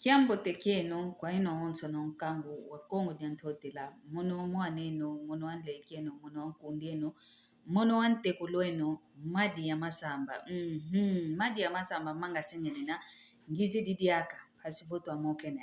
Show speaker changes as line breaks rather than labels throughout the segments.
Kiambo tekeno kwa ino onso no nkangu wa Kongo diantotela mono mwaneno mono anlekeno mono ankundieno mono antekuloeno madi ya masamba madi ya masamba manga singenina ngizi didiaka hasivoto amokena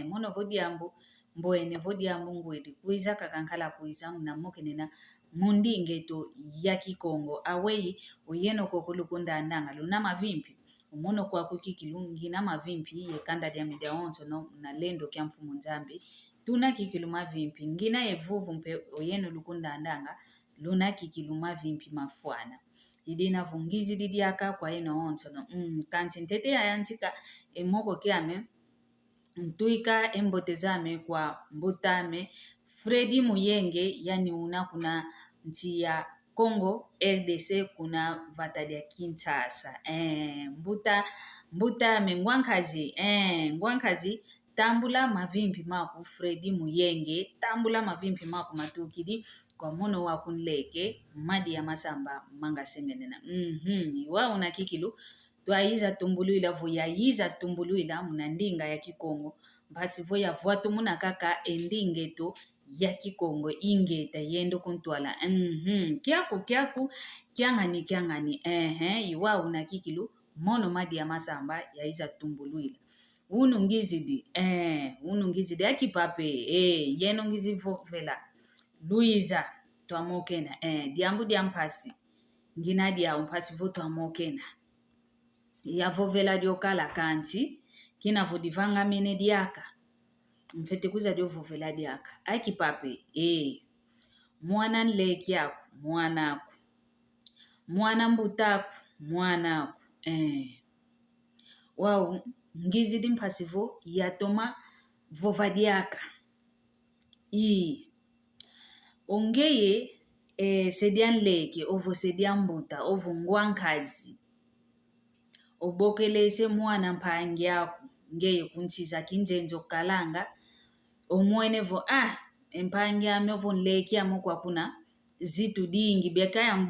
mono vodiambo mboene vodiambo ngwedi kuiza kakankala kuiza na mokenena mundi ngeto ya Kikongo awei oyeno kokulukunda andanga lunama vimpi umono kwa kukikilungi na mavimpi ye kanda dia media onso no na lendo kya mfumo nzambi tuna kikiluma vimpi ngina evuvu mpe oyeno lukunda andanga luna kikiluma vimpi mafwana idina vungizi didiaka kwa eno onso no kanti ntete ya yantika emoko kiame ntuika embotezame kwa mbutame Fredi Muyenge yani una kuna ntia Kongo RDC kuna vatadia Kinshasa mbuta ngwankazi tambula mavimpi maku Fredi Muyenge tambula mavimpi maku matukidi kwa mono wa kunleke madi ya masamba manga sengenena wa una kikilu twaiza tumbuluila vuya yiza tumbuluila mnandinga ya Kikongo basi voya vuatu muna kaka endingeto ya Kikongo ingeta yendo kuntwala kiaku kiangani iwa una kikilu mono madi ya masamba ya iza tumbuluila unungizidi akipape yeno ngizivo vela Luiza twamokena diambu diampasi ngina dia umpasi voto amokena ya vovela diokala kanti kina vodivanga mene diaka mfete kuza dio vovela diaka akipape Muana nleki yako muanako Muana mbutako muanako wao ngizi dimpasivo yatoma vovadiaka ongeye sedian leki ovo sedian mbuta ovo ngwankazi obokelese Muana Mpangi yako ngeye kunchiza kinjenzo kalanga omwenevo Mpangi amevo nleki amokwa kuna zitu dingi beka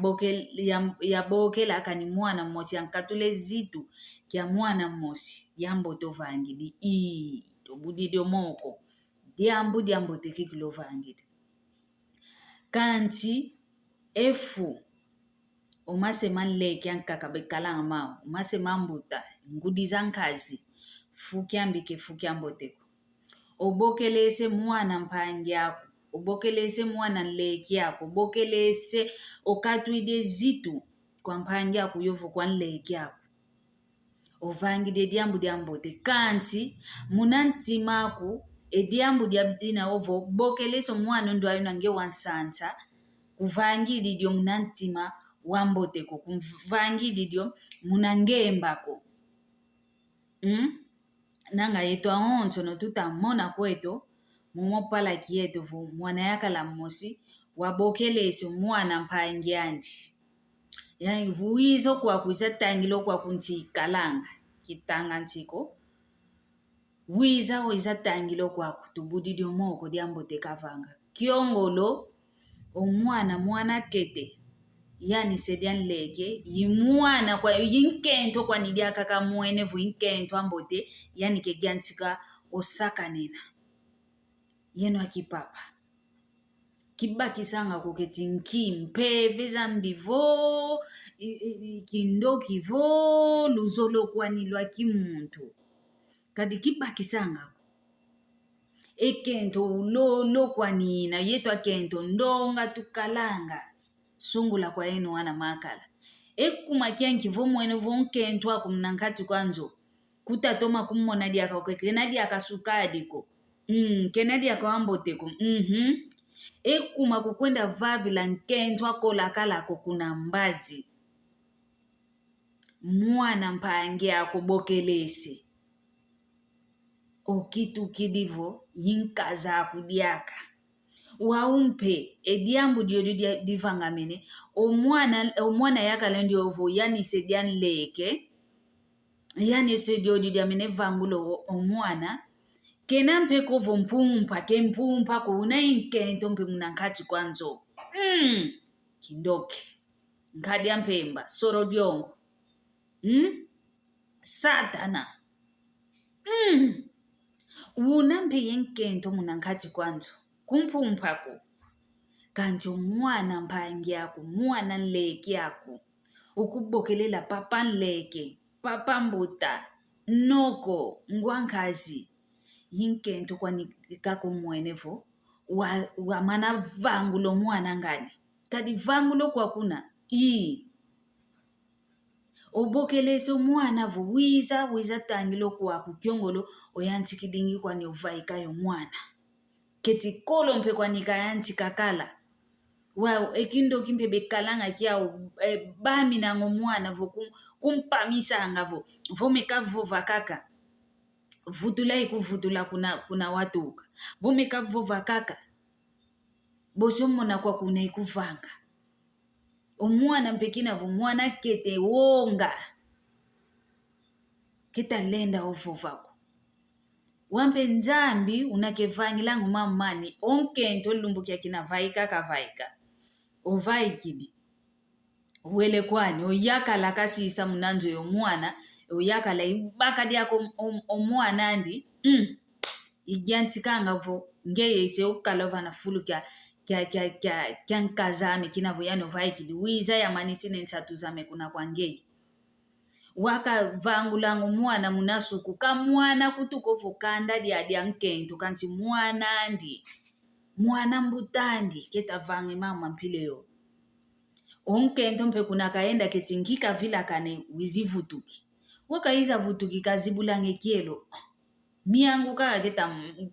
ya bokela akani Muana mmosi ankatule zitu kya Muana mmosi yamboto vangidi tobudi moko diambo tekikilo vangidi kanti efu omasema nleki ankaka bekalanga mao omasema mbuta ngudi zankazi fukiamboteko obokelese Muana Mpangi yako obokelese Muana nleki yako obokelese okatuide zitu kwa Mpangi yako yovo kwa nleki yako ovangide diambote kanti munantimaku ediambu diabdina ovo bokelese Muana ndo ayuna nge wansanta kuvangidi dio munantima wamboteko kuvangidi dio munangembako nanga yetu aonso no tutamona kweto mumopala kieto vu Muana yakala mosi wabokelese Muana Mpangi andi yani vuizo kwa kwisatangilo kwa kunti kalanga kitanga ntiko wiza tangilo kwa kutubudi dio moko diambote kavanga kiongolo Muana kete yani sedian leke Muana kwa Nkento kwa nidia kaka mwene vu Nkento ambote yani kegiantika osaka nena yeno akipapa kibaki sanga kuketi nkimpe vezambivo kindoki vo luzolo kwanilwa kimuntu kadi kibaki sanga Nkento ulolo kwanina yetu Nkento ndonga tukalanga sungula kwa eno wana makala ekumakia nkivo mwene vo Nkento akumnankati kwanzo kutatoma kummona diaka okekena diaka sukadiko kenadia kwa amboteko ekuma kukwenda vavi la Nkento akola kalako kuna mbazi Muana Mpangi yako bokelese okitu kidivo yinkaza kudiaka waumpe ediambu dio divangamene Muana yakala ndio ovo yani sedian leke yani sedio diamene vangulo Muana kenampe kovo mpumpa ko una Nkento mpe munankati kwanzo kindoki nkadi ampemba soro diongo satana unambe yenkento munankhathi kwanzo kumphumphaku kanti umwana Mpangi yako Muana nleki yako ukubokelela papa nleke papa mbuta noko ngwankhazi yinkento kwanikako mwenevo wa mana vangulo mwana ngani kadi vangulo kwakuna obokelese umwana vo wiza tangilo kwaku kyongolo oyantikidingi kwani uvaikayo mwana keti kolo mpe kwanika yantikakala wow ekindo kimpe bekalanga kyao bami nango mwana vo kumpamisanga vo mekavova kaka vutula ikuvutula kuna watuka vo mekavova kaka bosomona kwa kuna ikuvanga umwana mpekina vo mwana kete wonga kitalenda ovovako wampe nzambi unakevangilangu mamani onkento lumbukia kina vaika kavaika ovaikidi wele kwani oyakala kasisa munanzo yomwana oyakala ibaka dyako omwana Andi igyantikanga vo ngeye ise ukala fulu kya nkazame kinavo yani ovaikidi wiza yamanisi nensatu zame kuna kwa ngeye waka vangulango mwana munasuku kamwana kutuko vokanda dia Nkento kanti mwana Andi mwana mbutandi keta vange mama mpileyo onkento mpe kuna kaenda ketingika vila kane wizivutuki wakaiza vutuki kazibulange kielo miangu kaka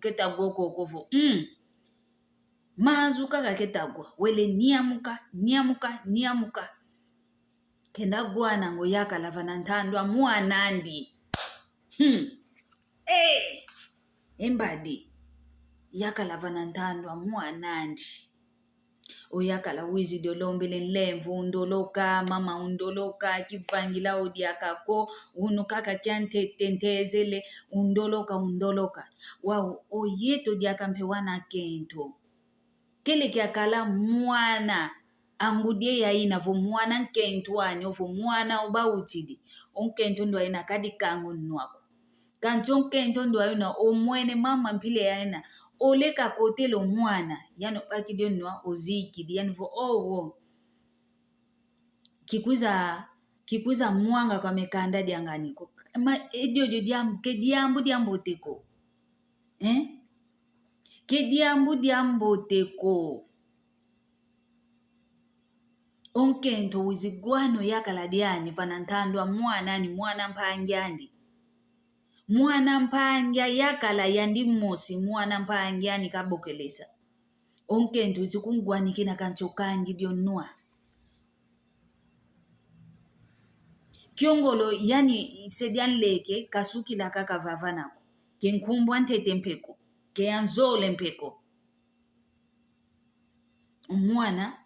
keta gokokovo mazu kaka ketagwa wele niamuka kenda gwana ngo yakala vanantandwa Muana Andi embadi yakala vanantandwa Muana Andi oyakala wizi dolombele nlemvu undoloka mama undoloka kivangila odiakako unu kaka kyantetentezele undoloka wow oyeto diakampe wana Nkento kele kyakala mwana angudie yaina vo mwana Nkento wani vo mwana obautidi onkento ndo aina kadi kangu nwako kanti onkento ndo aina omwene mama mpile yaina oleka kotelo mwana yani pakidio nwa ozikidi yani vo kikuza mwanga kwa mekanda dianganiko ma edio diamboteko kediambu diamboteko onkento wizigwano yakala diani vanantandwa mwana ni mwana Mpangi Andi mwana Mpangi yakala yandi mosi mwana Mpangi yani kabokelesa onkento zikungwanikina kancho kangi dionua kyongolo yani sedian leke kasuki la kaka vavanako kenkumbwa ntete mpeko keanzole mpeko mwana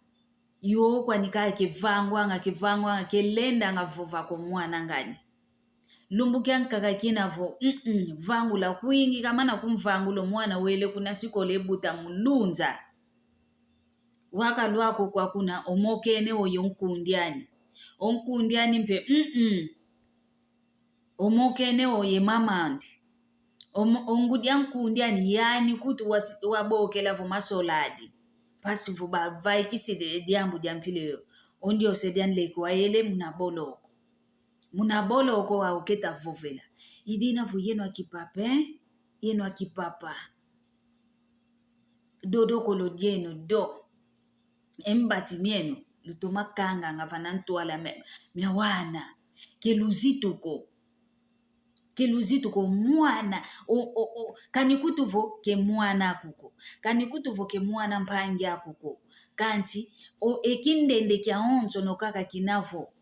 yo kwanika kivangwa kelenda ngavova kwa mwana ngani lumbukia nkaka kinavo vangula kuingi kamana kumvangulo mwana wele kuna sikole buta mulunza waka lwako kwa kuna omokene oyo onkundiani mpe omokene oye mamandi ongudia nkundiani yani kutu wabokela vo masoladi pasi vo bavaikiside diambu diampileyo ondi osedian leke wayele munaboloko wa uketa vovela idina vo yenwa kipapa dodo kolo dieno do embati mieno lutoma kanga ngavanantuala miawana keluzituko mwana kanikutuvo ke mwana kuko kanikutuvo ke mwana Mpangi akuko kanti ekindende kya onzo nokaka kinavo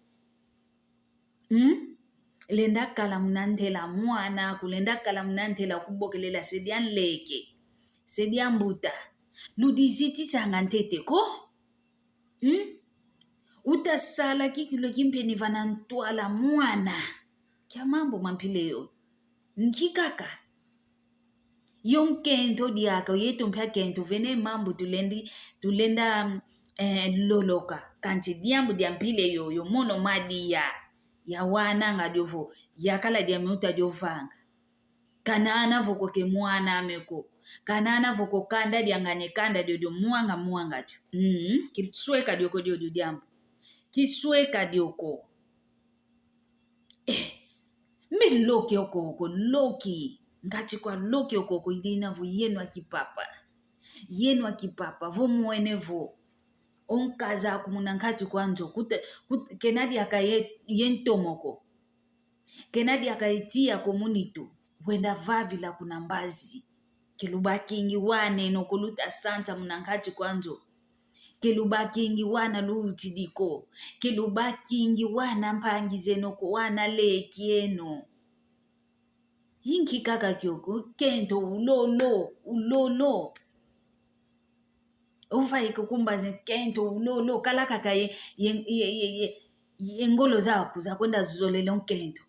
lenda kala munantela mwana kulenda kala munantela kubokelela sedian leke sedian mbuta ludiziti sanga ntete ko utasala kikilo kimpeni vanantwala mwana kya mambo mampileyo nkikaka yonkento diaka yeto mpya kento vene mambo tulenda loloka kanti diambu diampile yo mono madia ya wana nga diovo yakala diamuta diovanga kanana voko ke Muana ameko kanana voko kanda diangane kanda dio muanga dio kisweka dio diambo kisweka dioko me loki okoko loki ngati kwa loki okoko idina vu yenu akipapa vo muene vo onkaza kumuna ngati kwanzo kenadi yentomoko kenadi akaitia komunitu wenda vavi la kuna mbazi kilubakingi wane nokoluta santa munangati kwanzo kilubakingi wana luutidiko kilubakingi wana Mpangi zenoko wana lekieno yinki kaka kyoko Nkento ulolo ufaiko kumbaze Nkento ulolo kala kaka yengolo zako za kwenda zolele Nkento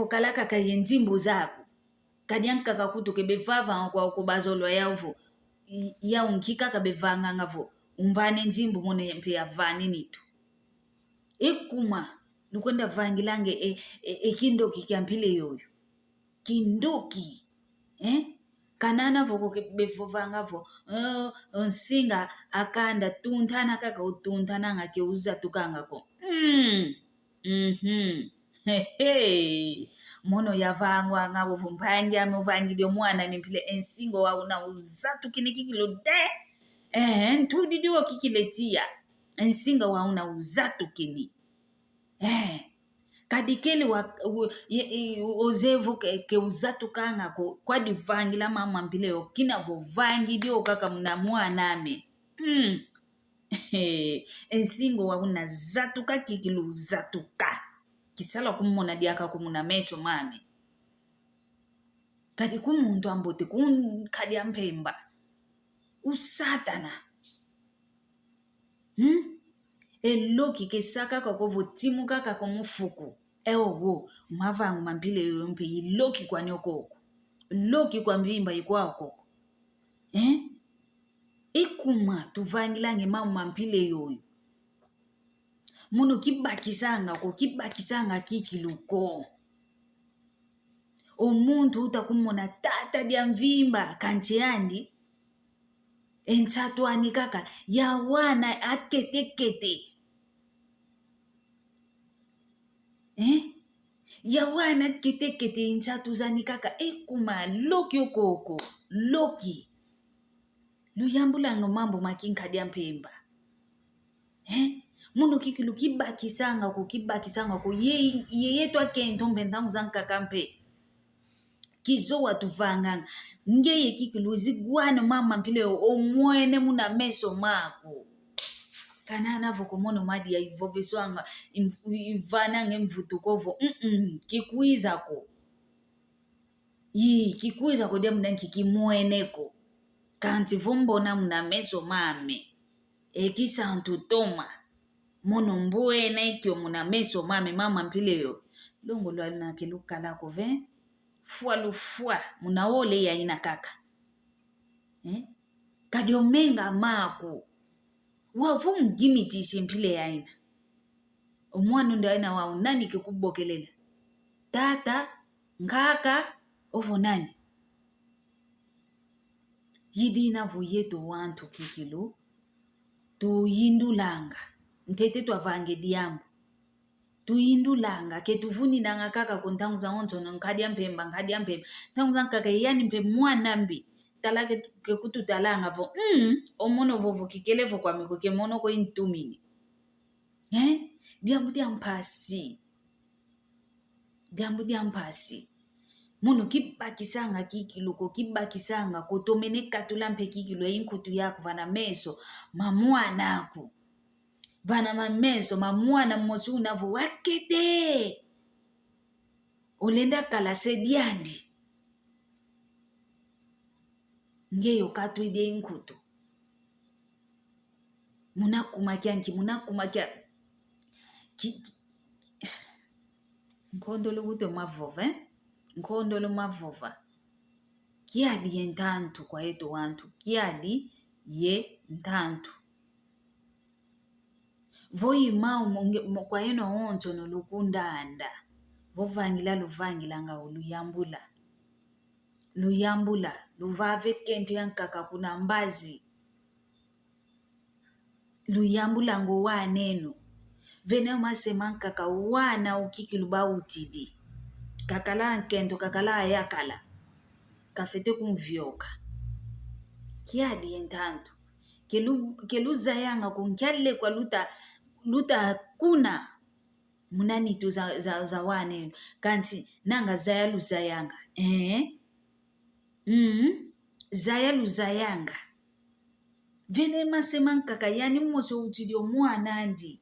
kala kaka yenzimbo zako kadyanka kakutu kebevava kwa kubazolwa yavo ya unkika kabevanga ngavo umvane nzimbo mone mpe yavani nitu ikuma lukwenda vangilange kindoki kyampile yoyo kindoki kanana voko bevovanga vo onsinga akanda tuntana kaka utuntana ngake uza tukanga ko mono yavangwa ngabo Mpangi amuvangile Muana mimpile ensingo wa una uzatu kinikikilo de ntudi dio kikiletia ensinga wa una uzatu kini kadikeli ozevu ke uzatu kanga kwa divangila mama mpile okina vo vangi dio kaka muna Muana ame ensingo wa una zatuka kikilu zatuka kisala kumona diaka kumuna meso mame kadi kumuntu ambote kadi ampemba usatana eloki kesaka kakovo timu kaka komufuku ewo mavangu mampile yompe iloki kwa nyokoko loki kwa mvimba ikwako ikuma tuvangilange mama mampile yoyo muno kibakisanga kikiluko omuntu utakumona tata dia mvimba kanti Andi Ntantu kaka ya wana aketekete ya wana ketekete Ntantu zani kaka ekuma loki okoko loki luyambulanga mambo makinka dia mpemba muno kikilu kibakisanga ko yeyetu Nkento mbendangu zanka kampe kizo watuvanganga ngeye kikilu zigwana mama mpile omwene muna meso mako kanana voko mono madi ya ivoveswanga ivana ngemvutukovo kikuizako kikuizako dia muna kikimweneko kanti vombona muna meso mame ekisantu toma mono mbwene kyo muna meso mame mama mpileyo longo lwalina kilukalako fua munawole ya ina kaka kadiomenga mako wavu mgimiti simpile ya ina omwanu ndio aina wao nani kikubokelela tata nkaka ovo nani yidina vuyeto wantu kikilu tuyindulanga ntete twavange diambo tuyindulanga ketuvuninanga kaka kontangu za onzono nkadia mpemba tangu za nkaka yani mpe Muana mbi talake kekututalanga vo omono vovo kikelevo kwa miko kemono ko intumini diambo diampasi muno kibakisanga kikiluko kibakisanga kotomene katula mpe kikilu inkutu yako vana meso mamuana ako vana mameso mamuana mmosi unavo wakete olenda kala sediandi ngeyo Kituidi inkutu munakumakya nkondolo gute mavova Kiadi ye Ntantu kwa yetu wantu Kiadi ye Ntantu voi mau kwa yeno onto no lukundanda vovangila luvangila nga uluyambula luyambula luvave Nkento yankaka kuna mbazi luyambula ngo wanenu vene masema nkaka wana ukikilu ba utidi kakala Nkento kakala ayakala kafete kumvyoka Kiadi Ntantu kelu zayanga kunkyale kwa luta kuna munanitu za wanenu kanti nanga zayalu zayanga zayalu zayanga vene masema nkaka yani mose utidio Muana Andi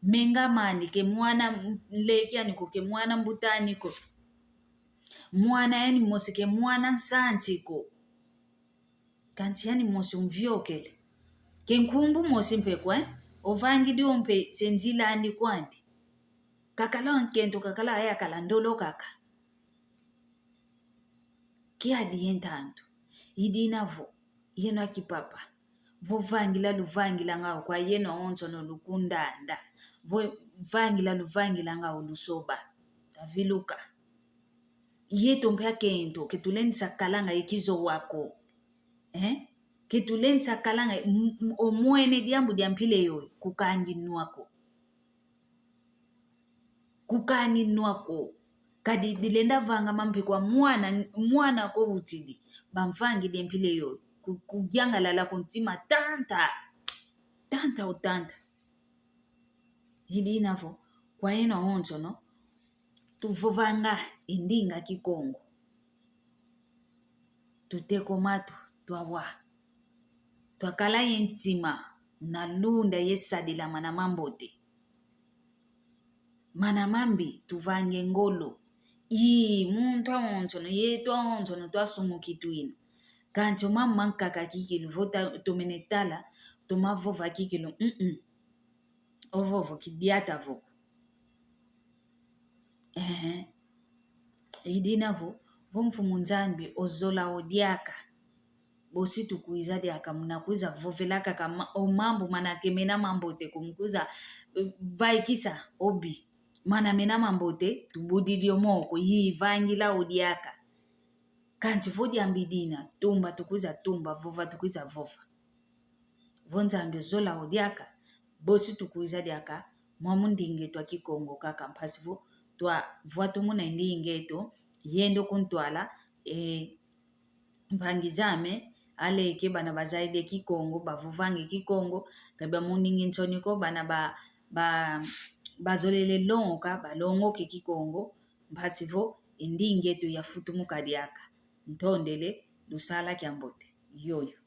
menga mani ke Muana leki yani ko ke Muana mbutani ko Muana yani mose ke Muana nsanti ko kanti yani mose umvyokele ke nkumbu mose mpekwa ovangi diompe senjila andi kwandi kakala Nkento kakala ayakala ndolo kaka Kiadi Ntantu idinavo yeno akipapa vovangila luvangila ngao kwa yeno onzo no lukundanda vangila luvangila ngao lusoba taviluka yeto mpya Nkento ketulenisa kalanga ikizo wako ketulenisa kalanga omwene diambu diampile yoy kukani nwako kadi dilenda vanga mampe kwa Muana ko utidi bamvangi diampile yoy kugyanga lala kontima tanta utanta hidinavo kwa yeno onzo no tuvovanga indinga kikongo tuteko matu twawa twakala yentima na lunda yesadila manamambi tuvange ngolo muntu onzo no yeto onzo no twasumukitwina kanti omama nkaka kikilu vota tomenetala tomavova kikilu ovovo kidiata voko idinavo vomfumu nzambi ozola odiaka bosi tukuiza diaka munakuiza vovelaka kama omambo manakemena mambote kumkuza vaikisa obi manamena mambote tubudidio moko yivangila odiaka kanti vodi ambidina tumba tukuiza tumba vova tukuiza vova vonzambi ozola odiaka bosi tukuiza diaka mwamundinge twa kikongo kaka mpasivo twa vuatumuna indingeto yendo kuntwala Mpangi zame aleke bana bazaide kikongo bavovange kikongo kaba muningi ntoniko bana bazolele longa balongo ke kikongo mpasivo indingeto yafutumuka diaka ntondele lusala kyambote yoyo